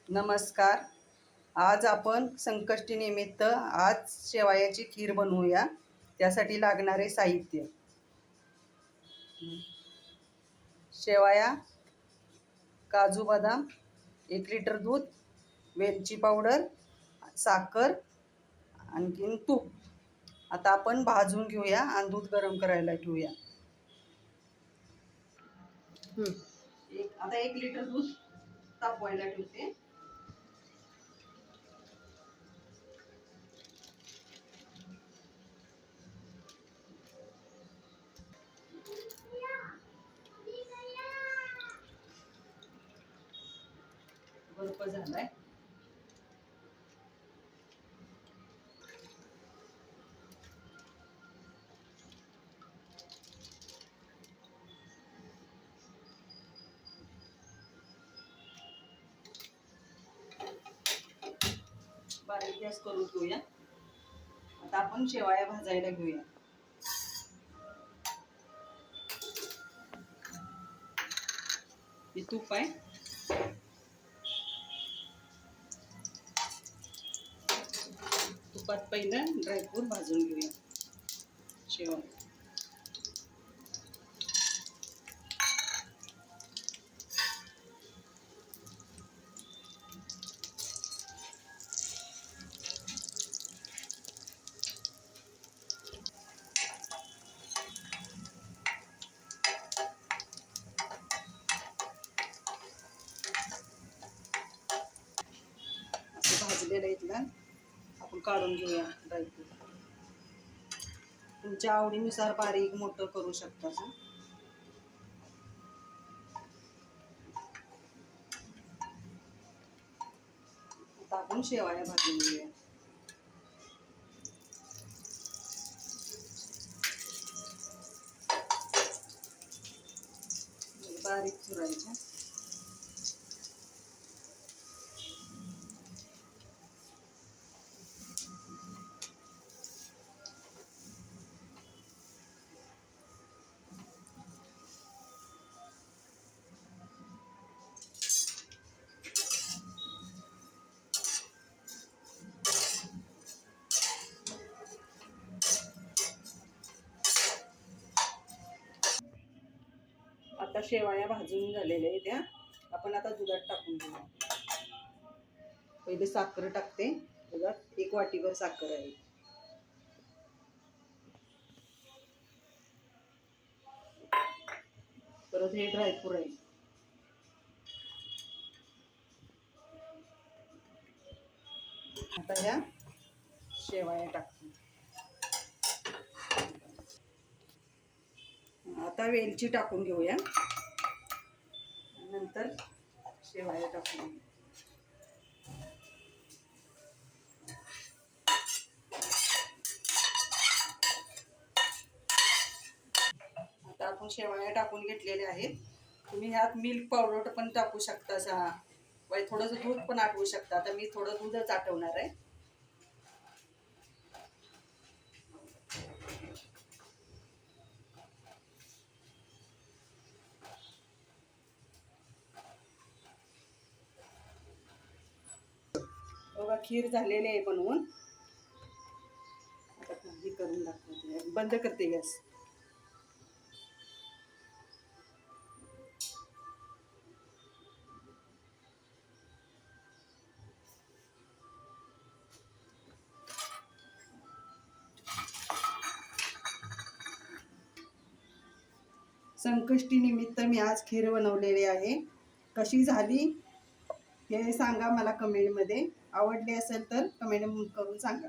नमस्कार. आज आपण संकष्टीनिमित्त आज शेवयाची खीर बनवूया. त्यासाठी लागणारे साहित्य: शेवया, काजू बदाम, 1 लिटर दूध, वेलची पावडर, साखर, आणखीन तूप. आता आपण भाजून घेऊया आणि दूध गरम करायला ठेवूया. आता 1 लिटर दूध तापवायला ठेवते. बर्फ झालाय. बारीक गॅस करून घेऊया. आता आपण शेवया भाजायला घेऊया. हे तूप आहे. तुपात पहिलं ड्रायफ्रूट भाजून घेऊया. शेवया भाजलेलं इथलं आपण काढून घेऊया. ड्रायफ्रूट तुमच्या आवडीनुसार बारीक मोठं करू शकता. आता आपण शेवया भाजून घेऊया. बारीक चुरायच्या. आता शेवया भाजून झालेल्या आहेत. त्या आपण आता दुधात टाकून घेऊया. पहिले साखर टाकते. दुधात 1 वाटीभर साखर आहे. परत हे ड्रायफ्रूट आहे. आता ह्या शेवया टाकते. आता वेलची टाकून घेऊया. नंतर शेवया टाकून घेऊया. आता आपण शेवया टाकून घेतलेले आहेत. तुम्ही ह्यात मिल्क पावडर पण टाकू शकता. थोडंसं दूध पण आटवू शकता. आता मी थोडं दूधच आटवणार आहे. बघा, खीर झालेली आहे बनवून. आता हे करून दाखवते. बंद करते गॅस. संकष्टी निमित्त मी आज खीर बनवलेली आहे. कशी झाली हे सांगा मला कमेंटमध्ये. आवडली असेल तर कमेंट करून सांगा.